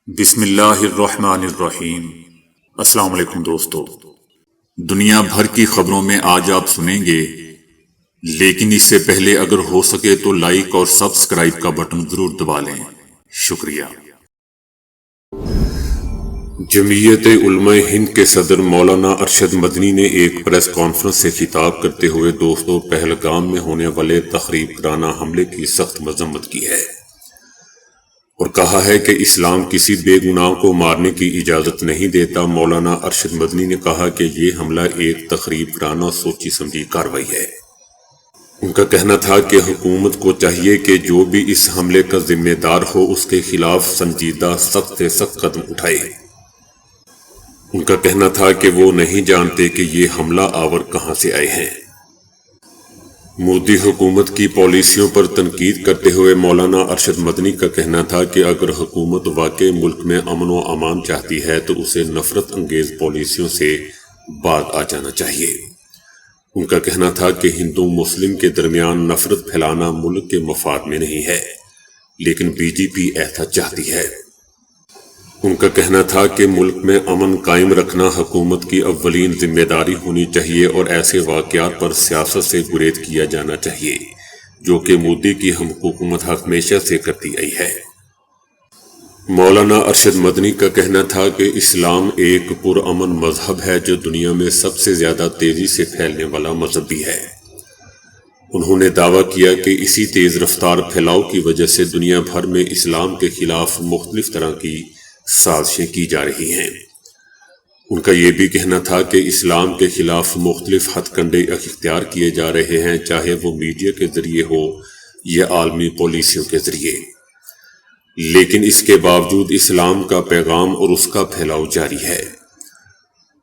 بسم اللہ الرحمن الرحیم۔ السلام علیکم دوستو، دنیا بھر کی خبروں میں آج آپ سنیں گے، لیکن اس سے پہلے اگر ہو سکے تو لائک اور سبسکرائب کا بٹن ضرور دبا لیں۔ شکریہ۔ جمعیت علماء ہند کے صدر مولانا ارشد مدنی نے ایک پریس کانفرنس سے خطاب کرتے ہوئے دوستوں پہلگام میں ہونے والے تخریب کارانہ حملے کی سخت مذمت کی ہے اور کہا ہے کہ اسلام کسی بے گناہ کو مارنے کی اجازت نہیں دیتا۔ مولانا ارشد مدنی نے کہا کہ یہ حملہ ایک تخریب کارانہ سوچی سمجھی کارروائی ہے۔ ان کا کہنا تھا کہ حکومت کو چاہیے کہ جو بھی اس حملے کا ذمہ دار ہو اس کے خلاف سنجیدہ سخت سے سخت قدم اٹھائے۔ ان کا کہنا تھا کہ وہ نہیں جانتے کہ یہ حملہ آور کہاں سے آئے ہیں۔ مودی حکومت کی پالیسیوں پر تنقید کرتے ہوئے مولانا ارشد مدنی کا کہنا تھا کہ اگر حکومت واقعی ملک میں امن و امان چاہتی ہے تو اسے نفرت انگیز پالیسیوں سے باز آ جانا چاہیے۔ ان کا کہنا تھا کہ ہندو مسلم کے درمیان نفرت پھیلانا ملک کے مفاد میں نہیں ہے، لیکن بی جے پی ایسا چاہتی ہے۔ ان کا کہنا تھا کہ ملک میں امن قائم رکھنا حکومت کی اولین ذمہ داری ہونی چاہیے اور ایسے واقعات پر سیاست سے گریز کیا جانا چاہیے جو کہ مودی کی ہم حکومت ہمیشہ سے کرتی آئی ہے۔ مولانا ارشد مدنی کا کہنا تھا کہ اسلام ایک پرامن مذہب ہے جو دنیا میں سب سے زیادہ تیزی سے پھیلنے والا مذہب بھی ہے۔ انہوں نے دعویٰ کیا کہ اسی تیز رفتار پھیلاؤ کی وجہ سے دنیا بھر میں اسلام کے خلاف مختلف طرح کی سازشیں کی جا رہی ہیں۔ ان کا یہ بھی کہنا تھا کہ اسلام کے خلاف مختلف ہتھ کنڈے اختیار کیے جا رہے ہیں، چاہے وہ میڈیا کے ذریعے ہو یا عالمی پالیسیوں کے ذریعے، لیکن اس کے باوجود اسلام کا پیغام اور اس کا پھیلاؤ جاری ہے۔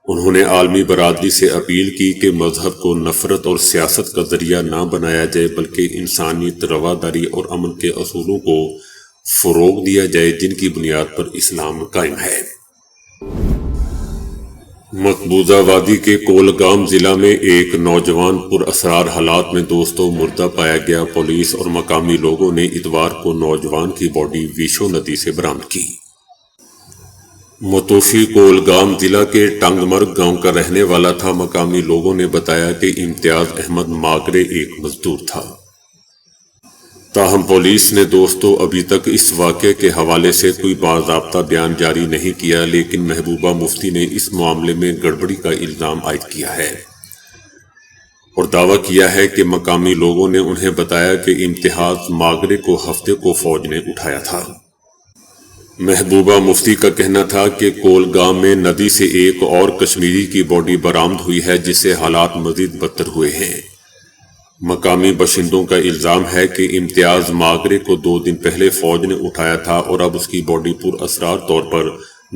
انہوں نے عالمی برادری سے اپیل کی کہ مذہب کو نفرت اور سیاست کا ذریعہ نہ بنایا جائے بلکہ انسانیت، رواداری اور امن کے اصولوں کو فروغ دیا جائے جن کی بنیاد پر اسلام قائم ہے۔ مقبوضہ وادی کے کولگام ضلع میں ایک نوجوان پر اسرار حالات میں دوستوں مردہ پایا گیا۔ پولیس اور مقامی لوگوں نے اتوار کو نوجوان کی باڈی ویشو ندی سے برآمد کی۔ متوفی کولگام ضلع کے ٹنگمرگ گاؤں کا رہنے والا تھا۔ مقامی لوگوں نے بتایا کہ امتیاز احمد ماگرے ایک مزدور تھا۔ تاہم پولیس نے دوستوں ابھی تک اس واقعے کے حوالے سے کوئی باضابطہ بیان جاری نہیں کیا، لیکن محبوبہ مفتی نے اس معاملے میں گڑبڑی کا الزام عائد کیا ہے اور دعویٰ کیا ہے کہ مقامی لوگوں نے انہیں بتایا کہ امتیاز ماگرے کو ہفتے کو فوج نے اٹھایا تھا۔ محبوبہ مفتی کا کہنا تھا کہ کولگام میں ندی سے ایک اور کشمیری کی باڈی برآمد ہوئی ہے جس سے حالات مزید بدتر ہوئے ہیں۔ مقامی باشندوں کا الزام ہے کہ امتیاز ماگرے کو 2 دن پہلے فوج نے اٹھایا تھا اور اب اس کی باڈی پر اسرار طور پر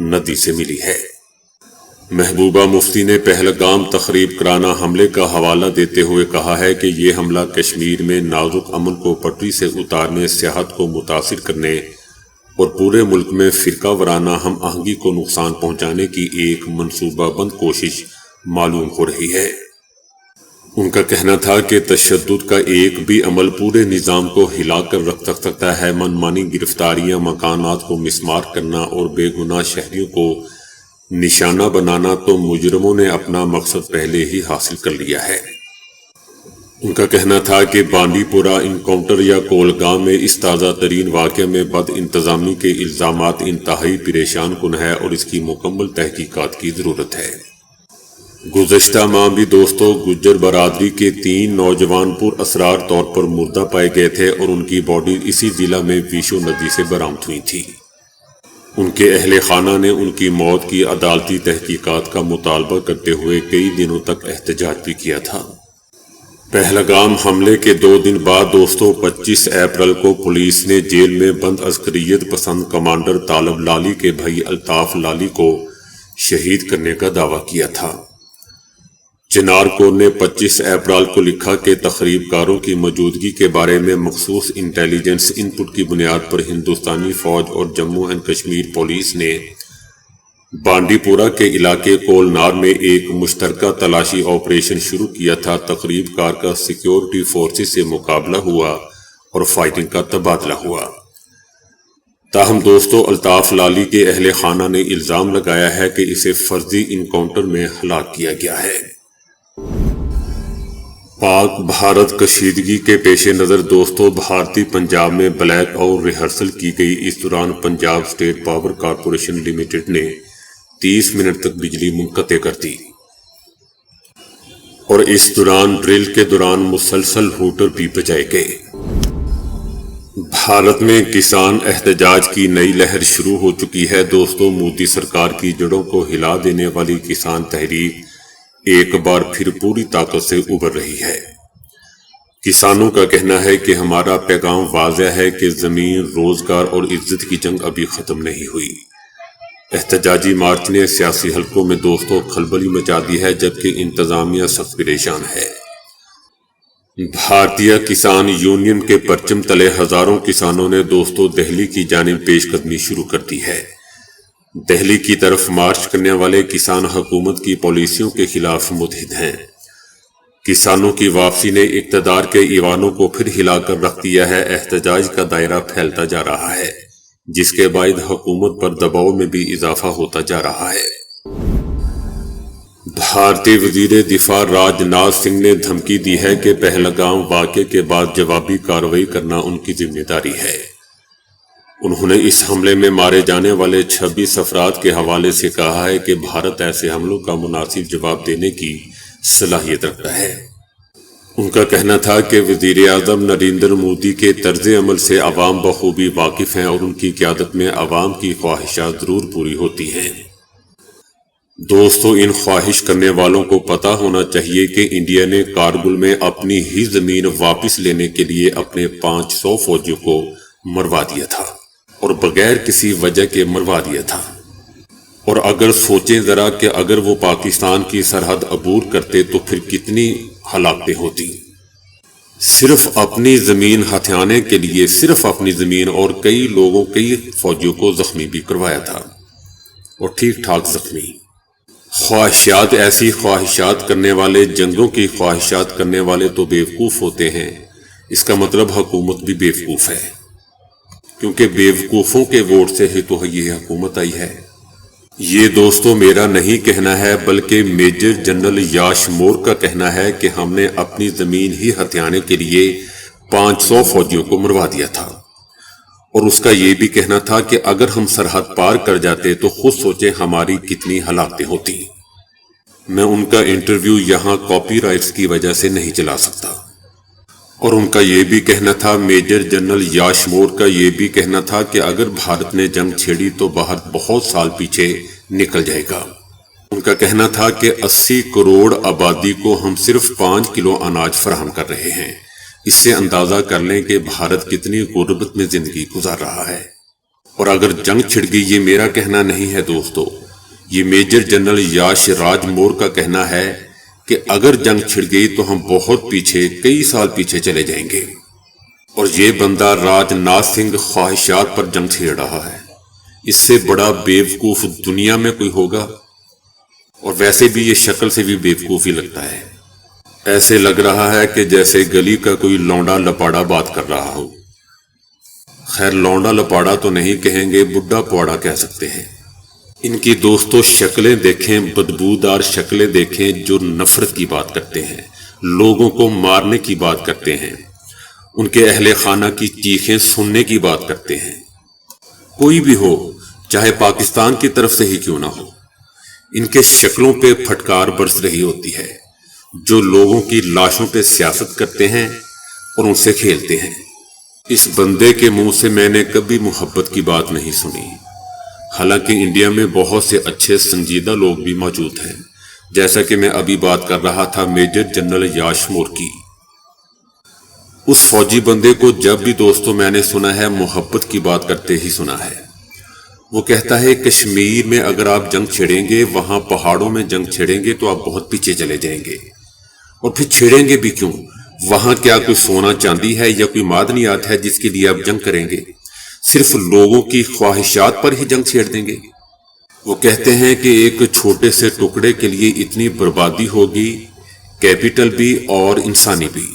ندی سے ملی ہے۔ محبوبہ مفتی نے پہلگام تخریب کارانہ حملے کا حوالہ دیتے ہوئے کہا ہے کہ یہ حملہ کشمیر میں نازک امن کو پٹری سے اتارنے، سیاحت کو متاثر کرنے اور پورے ملک میں فرقہ وارانہ ہم آہنگی کو نقصان پہنچانے کی ایک منصوبہ بند کوشش معلوم ہو رہی ہے۔ ان کا کہنا تھا کہ تشدد کا ایک بھی عمل پورے نظام کو ہلا کر رکھ سکتا ہے۔ من مانی گرفتاریاں، مکانات کو مسمار کرنا اور بے گناہ شہریوں کو نشانہ بنانا، تو مجرموں نے اپنا مقصد پہلے ہی حاصل کر لیا ہے۔ ان کا کہنا تھا کہ بانڈی پورہ انکاؤنٹر یا کولگام میں اس تازہ ترین واقعے میں بد انتظامی کے الزامات انتہائی پریشان کن ہے اور اس کی مکمل تحقیقات کی ضرورت ہے۔ گزشتہ ماہ بھی دوستوں گجر برادری کے 3 نوجوان پر اسرار طور پر مردہ پائے گئے تھے اور ان کی باڈی اسی ضلع میں ویشو ندی سے برآمد ہوئی تھی۔ ان کے اہل خانہ نے ان کی موت کی عدالتی تحقیقات کا مطالبہ کرتے ہوئے کئی دنوں تک احتجاج بھی کیا تھا۔ پہلگام حملے کے 2 دن بعد دوستوں 25 اپریل کو پولیس نے جیل میں بند عسکریت پسند کمانڈر طالب لالی کے بھائی الطاف لالی کو شہید کرنے کا دعویٰ کیا تھا۔ چنار کور نے 25 اپریل کو لکھا کہ تخریب کاروں کی موجودگی کے بارے میں مخصوص انٹیلیجنس ان پٹ کی بنیاد پر ہندوستانی فوج اور جموں اینڈ کشمیر پولیس نے بانڈی پورہ کے علاقے کولنار میں ایک مشترکہ تلاشی آپریشن شروع کیا تھا۔ تخریب کار کا سیکیورٹی فورسز سے مقابلہ ہوا اور فائٹنگ کا تبادلہ ہوا۔ تاہم دوستو الطاف لالی کے اہل خانہ نے الزام لگایا ہے کہ اسے فرضی انکاؤنٹر میں ہلاک کیا گیا ہے۔ پاک بھارت کشیدگی کے پیش نظر دوستو بھارتی پنجاب میں بلیک آؤٹ ریہرسل کی گئی۔ اس دوران Punjab state power corporation limited نے 30 منٹ تک بجلی منقطع کر دی اور اس دوران ڈرل کے دوران مسلسل ہوٹر بھی بجائے گئے۔ بھارت میں کسان احتجاج کی نئی لہر شروع ہو چکی ہے دوستو۔ مودی سرکار کی جڑوں کو ہلا دینے والی کسان تحریک ایک بار پھر پوری طاقت سے ابھر رہی ہے۔ کسانوں کا کہنا ہے کہ ہمارا پیغام واضح ہے کہ زمین، روزگار اور عزت کی جنگ ابھی ختم نہیں ہوئی۔ احتجاجی مارچ نے سیاسی حلقوں میں دوستو کھلبلی مچا دی ہے، جبکہ انتظامیہ سخت پریشان ہے۔ بھارتیہ کسان یونین کے پرچم تلے ہزاروں کسانوں نے دوستو دہلی کی جانب پیش قدمی شروع کر دی ہے۔ دہلی کی طرف مارچ کرنے والے کسان حکومت کی پالیسیوں کے خلاف متحد ہیں۔ کسانوں کی واپسی نے اقتدار کے ایوانوں کو پھر ہلا کر رکھ دیا ہے۔ احتجاج کا دائرہ پھیلتا جا رہا ہے، جس کے بعد حکومت پر دباؤ میں بھی اضافہ ہوتا جا رہا ہے۔ بھارتی وزیر دفاع راج ناتھ سنگھ نے دھمکی دی ہے کہ پہلگام واقعے کے بعد جوابی کارروائی کرنا ان کی ذمہ داری ہے۔ انہوں نے اس حملے میں مارے جانے والے 26 افراد کے حوالے سے کہا ہے کہ بھارت ایسے حملوں کا مناسب جواب دینے کی صلاحیت رکھتا ہے۔ ان کا کہنا تھا کہ وزیر اعظم نریندر مودی کے طرز عمل سے عوام بخوبی واقف ہیں اور ان کی قیادت میں عوام کی خواہشات ضرور پوری ہوتی ہیں۔ دوستو ان خواہش کرنے والوں کو پتہ ہونا چاہیے کہ انڈیا نے کارگل میں اپنی ہی زمین واپس لینے کے لیے اپنے 500 فوجیوں کو مروا دیا تھا، اور بغیر کسی وجہ کے مروا دیا تھا۔ اور اگر سوچیں ذرا کہ اگر وہ پاکستان کی سرحد عبور کرتے تو پھر کتنی ہلاکتیں ہوتی۔ صرف اپنی زمین ہتھیانے کے لیے صرف اپنی زمین، اور کئی لوگوں کئی فوجیوں کو زخمی بھی کروایا تھا، اور ٹھیک ٹھاک زخمی۔ خواہشات، ایسی خواہشات کرنے والے، جنگوں کی خواہشات کرنے والے تو بیوقوف ہوتے ہیں۔ اس کا مطلب حکومت بھی بیوقوف ہے، کیونکہ بیوقوفوں کے ووٹ سے ہی تو یہ حکومت آئی ہے۔ یہ دوستو میرا نہیں کہنا ہے، بلکہ میجر جنرل یاش مور کا کہنا ہے کہ ہم نے اپنی زمین ہی ہتھیانے کے لیے 500 فوجیوں کو مروا دیا تھا، اور اس کا یہ بھی کہنا تھا کہ اگر ہم سرحد پار کر جاتے تو خود سوچیں ہماری کتنی ہلاکتیں ہوتی۔ میں ان کا انٹرویو یہاں کاپی رائٹس کی وجہ سے نہیں چلا سکتا۔ اور ان کا یہ بھی کہنا تھا، میجر جنرل یاش مور کا یہ بھی کہنا تھا کہ اگر بھارت نے جنگ چھیڑی تو بھارت بہت سال پیچھے نکل جائے گا۔ ان کا کہنا تھا کہ 80 کروڑ آبادی کو ہم صرف 5 کلو اناج فراہم کر رہے ہیں۔ اس سے اندازہ کر لیں کہ بھارت کتنی غربت میں زندگی گزار رہا ہے۔ اور اگر جنگ چھڑ گئی، یہ میرا کہنا نہیں ہے دوستو، یہ میجر جنرل یاش راج مور کا کہنا ہے کہ اگر جنگ چھڑ گئی تو ہم بہت پیچھے، کئی سال پیچھے چلے جائیں گے۔ اور یہ بندہ راج ناتھ سنگھ خواہشات پر جنگ چھیڑ رہا ہے۔ اس سے بڑا بیوقوف دنیا میں کوئی ہوگا؟ اور ویسے بھی یہ شکل سے بھی بیوقوف ہی لگتا ہے۔ ایسے لگ رہا ہے کہ جیسے گلی کا کوئی لونڈا لپاڑا بات کر رہا ہو۔ خیر لونڈا لپاڑا تو نہیں کہیں گے، بڈھا پواڑا کہہ سکتے ہیں۔ ان کی دوستو شکلیں دیکھیں، بدبودار شکلیں دیکھیں، جو نفرت کی بات کرتے ہیں، لوگوں کو مارنے کی بات کرتے ہیں، ان کے اہل خانہ کی چیخیں سننے کی بات کرتے ہیں۔ کوئی بھی ہو، چاہے پاکستان کی طرف سے ہی کیوں نہ ہو، ان کے شکلوں پہ پھٹکار برس رہی ہوتی ہے، جو لوگوں کی لاشوں پہ سیاست کرتے ہیں اور ان سے کھیلتے ہیں۔ اس بندے کے منہ سے میں نے کبھی محبت کی بات نہیں سنی، حالانکہ انڈیا میں بہت سے اچھے سنجیدہ لوگ بھی موجود ہیں، جیسا کہ میں ابھی بات کر رہا تھا میجر جنرل یاش مور کی۔ اس فوجی بندے کو جب بھی دوستوں میں نے سنا ہے محبت کی بات کرتے ہی سنا ہے۔ وہ کہتا ہے کشمیر میں اگر آپ جنگ چھیڑیں گے، وہاں پہاڑوں میں جنگ چھیڑیں گے تو آپ بہت پیچھے چلے جائیں گے، اور پھر چھیڑیں گے بھی کیوں؟ وہاں کیا کوئی سونا چاندی ہے یا کوئی معدنیات ہے جس کے لیے آپ جنگ کریں گے؟ صرف لوگوں کی خواہشات پر ہی جنگ چھیڑ دیں گے؟ وہ کہتے ہیں کہ ایک چھوٹے سے ٹکڑے کے لیے اتنی بربادی ہوگی، کیپٹل بھی اور انسانی بھی،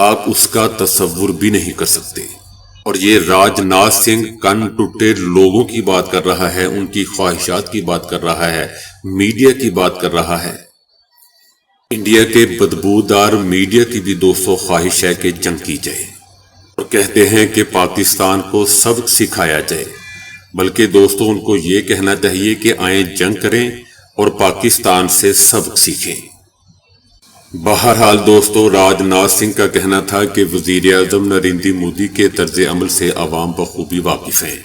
آپ اس کا تصور بھی نہیں کر سکتے۔ اور یہ راجناتھ سنگھ کن ٹوٹے لوگوں کی بات کر رہا ہے، ان کی خواہشات کی بات کر رہا ہے، میڈیا کی بات کر رہا ہے۔ انڈیا کے بدبودار میڈیا کی بھی دوستو خواہش ہے کہ جنگ کی جائے، اور کہتے ہیں کہ پاکستان کو سبق سکھایا جائے، بلکہ دوستو ان کو یہ کہنا چاہیے کہ آئیں جنگ کریں اور پاکستان سے سبق سیکھیں۔ بہرحال دوستو، راجناتھ سنگھ کا کہنا تھا کہ وزیر اعظم نریندر مودی کے طرز عمل سے عوام بخوبی واقف ہیں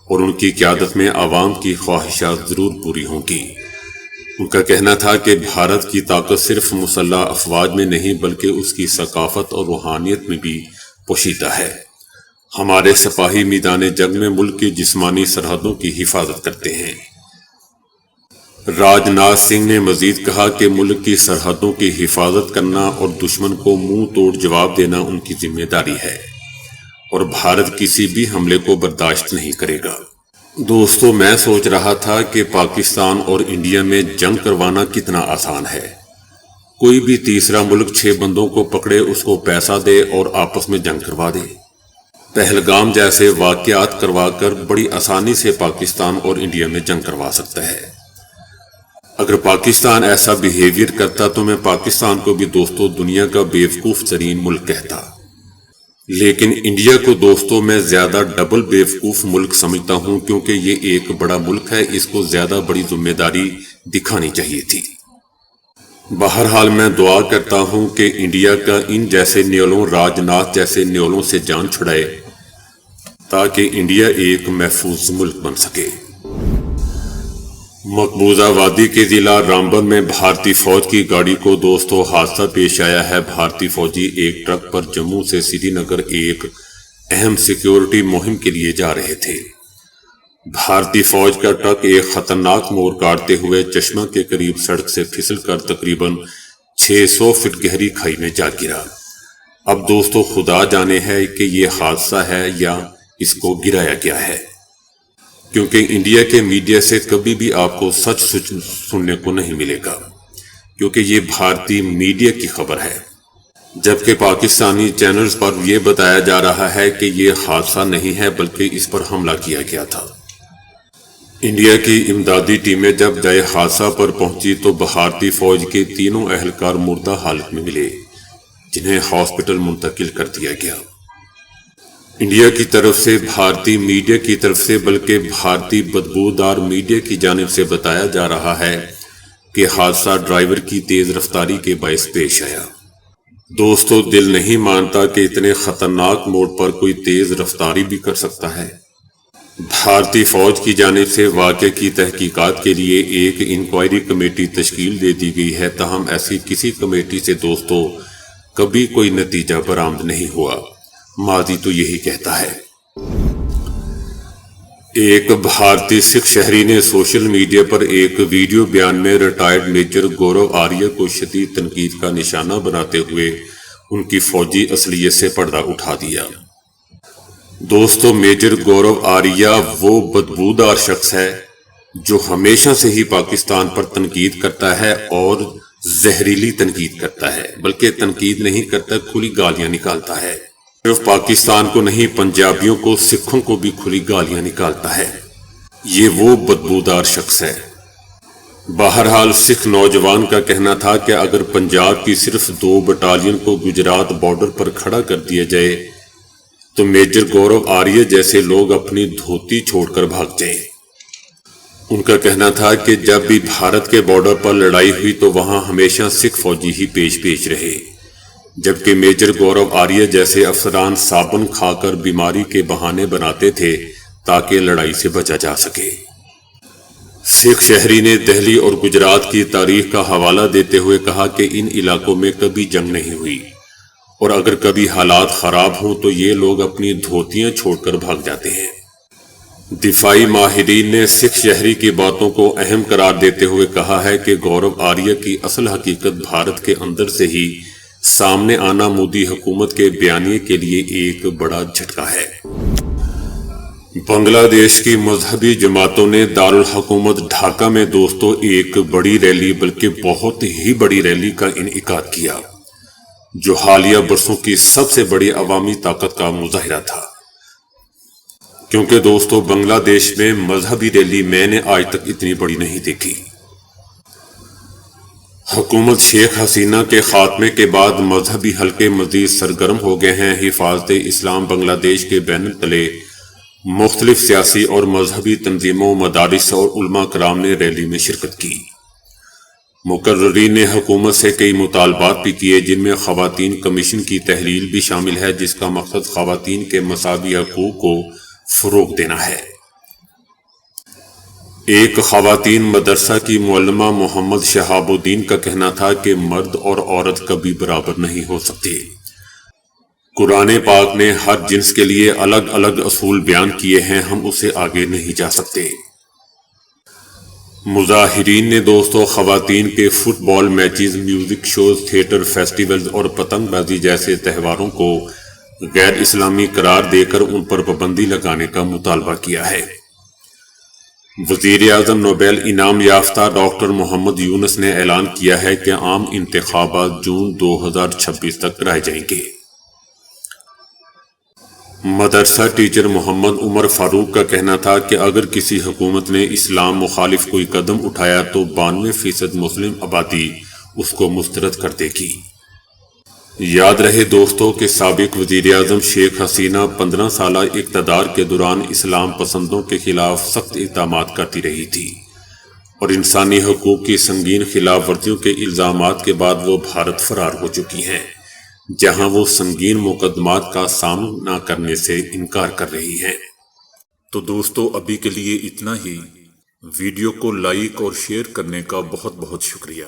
اور ان کی قیادت میں عوام کی خواہشات ضرور پوری ہوں گی۔ ان کا کہنا تھا کہ بھارت کی طاقت صرف مسلح افواج میں نہیں بلکہ اس کی ثقافت اور روحانیت میں بھی پوشیدہ ہے۔ ہمارے سپاہی میدان جنگ میں ملک کی جسمانی سرحدوں کی حفاظت کرتے ہیں۔ راجناتھ سنگھ نے مزید کہا کہ ملک کی سرحدوں کی حفاظت کرنا اور دشمن کو منہ توڑ جواب دینا ان کی ذمہ داری ہے، اور بھارت کسی بھی حملے کو برداشت نہیں کرے گا۔ دوستو، میں سوچ رہا تھا کہ پاکستان اور انڈیا میں جنگ کروانا کتنا آسان ہے۔ کوئی بھی تیسرا ملک 6 بندوں کو پکڑے، اس کو پیسہ دے اور آپس میں جنگ کروا دے۔ پہلگام جیسے واقعات کروا کر بڑی آسانی سے پاکستان اور انڈیا میں جنگ کروا سکتا ہے۔ اگر پاکستان ایسا بیہیویئر کرتا تو میں پاکستان کو بھی دوستو دنیا کا بیوقوف ترین ملک کہتا، لیکن انڈیا کو دوستو میں زیادہ ڈبل بیوقوف ملک سمجھتا ہوں، کیونکہ یہ ایک بڑا ملک ہے، اس کو زیادہ بڑی ذمہ داری دکھانی چاہیے تھی۔ بہرحال میں دعا کرتا ہوں کہ انڈیا کا ان جیسے نیولوں، راجناتھ جیسے نیولوں سے جان چھڑائے، تاکہ انڈیا ایک محفوظ ملک بن سکے۔ مقبوضہ وادی کے ضلع رامبن میں بھارتی فوج کی گاڑی کو دوستو حادثہ پیش آیا ہے۔ بھارتی فوجی ایک ٹرک پر جموں سے سری نگر ایک اہم سیکیورٹی مہم کے لیے جا رہے تھے۔ بھارتی فوج کا ٹرک ایک خطرناک موڑ کاٹتے ہوئے چشمہ کے قریب سڑک سے پھسل کر تقریباً 600 فٹ گہری کھائی میں جا گرا۔ اب دوستو خدا جانے ہے کہ یہ حادثہ ہے یا اس کو گرایا گیا ہے، کیونکہ انڈیا کے میڈیا سے کبھی بھی آپ کو سچ سننے کو نہیں ملے گا، کیونکہ یہ بھارتی میڈیا کی خبر ہے، جبکہ پاکستانی چینلز پر یہ بتایا جا رہا ہے کہ یہ حادثہ نہیں ہے بلکہ اس پر حملہ کیا گیا تھا۔ انڈیا کی امدادی ٹیمیں جب جائے حادثہ پر پہنچی تو بھارتی فوج کے 3 اہلکار مردہ حالت میں ملے، جنہیں ہاسپٹل منتقل کر دیا گیا۔ انڈیا کی طرف سے، بھارتی میڈیا کی طرف سے، بلکہ بھارتی بدبودار میڈیا کی جانب سے بتایا جا رہا ہے کہ حادثہ ڈرائیور کی تیز رفتاری کے باعث پیش آیا۔ دوستو، دل نہیں مانتا کہ اتنے خطرناک موڑ پر کوئی تیز رفتاری بھی کر سکتا ہے۔ بھارتی فوج کی جانب سے واقعے کی تحقیقات کے لیے ایک انکوائری کمیٹی تشکیل دے دی گئی ہے، تاہم ایسی کسی کمیٹی سے دوستو کبھی کوئی نتیجہ برآمد نہیں ہوا۔ ماضی تو یہی کہتا ہے۔ ایک بھارتی سکھ شہری نے سوشل میڈیا پر ایک ویڈیو بیان میں ریٹائرڈ میجر گورو آریہ کو شدید تنقید کا نشانہ بناتے ہوئے ان کی فوجی اصلیت سے پردہ اٹھا دیا۔ دوستو، میجر گورو آریہ وہ بدبودار شخص ہے جو ہمیشہ سے ہی پاکستان پر تنقید کرتا ہے، اور زہریلی تنقید کرتا ہے، بلکہ تنقید نہیں کرتا، کھلی گالیاں نکالتا ہے۔ صرف پاکستان کو نہیں، پنجابیوں کو، سکھوں کو بھی کھلی گالیاں نکالتا ہے۔ یہ وہ بدبودار شخص ہے۔ بہرحال سکھ نوجوان کا کہنا تھا کہ اگر پنجاب کی صرف 2 بٹالین کو گجرات بارڈر پر کھڑا کر دیا جائے تو میجر گورو آریہ جیسے لوگ اپنی دھوتی چھوڑ کر بھاگ جائیں۔ ان کا کہنا تھا کہ جب بھی بھارت کے بارڈر پر لڑائی ہوئی تو وہاں ہمیشہ سکھ فوجی ہی پیش رہے، جبکہ میجر گورو آریہ جیسے افسران صابن کھا کر بیماری کے بہانے بناتے تھے تاکہ لڑائی سے بچا جا سکے۔ سکھ شہری نے دہلی اور گجرات کی تاریخ کا حوالہ دیتے ہوئے کہا کہ ان علاقوں میں کبھی جنگ نہیں ہوئی، اور اگر کبھی حالات خراب ہوں تو یہ لوگ اپنی دھوتیاں چھوڑ کر بھاگ جاتے ہیں۔ دفاعی ماہرین نے سکھ شہری کی باتوں کو اہم قرار دیتے ہوئے کہا ہے کہ گورو آریہ کی اصل حقیقت بھارت کے اندر سے ہی سامنے آنا مودی حکومت کے بیانیے کے لیے ایک بڑا جھٹکا ہے۔ بنگلہ دیش کی مذہبی جماعتوں نے دارالحکومت ڈھاکہ میں دوستو ایک بڑی ریلی، بلکہ بہت ہی بڑی ریلی کا انعقاد کیا، جو حالیہ برسوں کی سب سے بڑی عوامی طاقت کا مظاہرہ تھا۔ کیونکہ دوستو بنگلہ دیش میں مذہبی ریلی میں نے آج تک اتنی بڑی نہیں دیکھی۔ حکومت شیخ حسینہ کے خاتمے کے بعد مذہبی حلقے مزید سرگرم ہو گئے ہیں۔ حفاظت اسلام بنگلہ دیش کے بین تلے مختلف سیاسی اور مذہبی تنظیموں، مدارس اور علماء کرام نے ریلی میں شرکت کی۔ مقررین نے حکومت سے کئی مطالبات بھی کیے، جن میں خواتین کمیشن کی تحلیل بھی شامل ہے، جس کا مقصد خواتین کے مساوی حقوق کو فروغ دینا ہے۔ ایک خواتین مدرسہ کی معلمہ محمد شہاب الدین کا کہنا تھا کہ مرد اور عورت کبھی برابر نہیں ہو سکتے۔ قرآن پاک نے ہر جنس کے لیے الگ الگ اصول بیان کیے ہیں، ہم اسے آگے نہیں جا سکتے۔ مظاہرین نے دوستو خواتین کے football matches, music shows, theatre festivals اور پتنگ بازی جیسے تہواروں کو غیر اسلامی قرار دے کر ان پر پابندی لگانے کا مطالبہ کیا ہے۔ وزیر اعظم نوبیل انعام یافتہ ڈاکٹر محمد یونس نے اعلان کیا ہے کہ عام انتخابات جون 2026 تک کرائے جائیں گے۔ مدرسہ ٹیچر محمد عمر فاروق کا کہنا تھا کہ اگر کسی حکومت نے اسلام مخالف کوئی قدم اٹھایا تو 92% مسلم آبادی اس کو مسترد کر دے گی۔ یاد رہے دوستو کہ سابق وزیر اعظم شیخ حسینہ 15 سالہ اقتدار کے دوران اسلام پسندوں کے خلاف سخت اقدامات کرتی رہی تھی، اور انسانی حقوق کی سنگین خلاف ورزیوں کے الزامات کے بعد وہ بھارت فرار ہو چکی ہیں، جہاں وہ سنگین مقدمات کا سامنا کرنے سے انکار کر رہی ہیں۔ تو دوستو ابھی کے لیے اتنا ہی۔ ویڈیو کو لائک اور شیئر کرنے کا بہت بہت شکریہ۔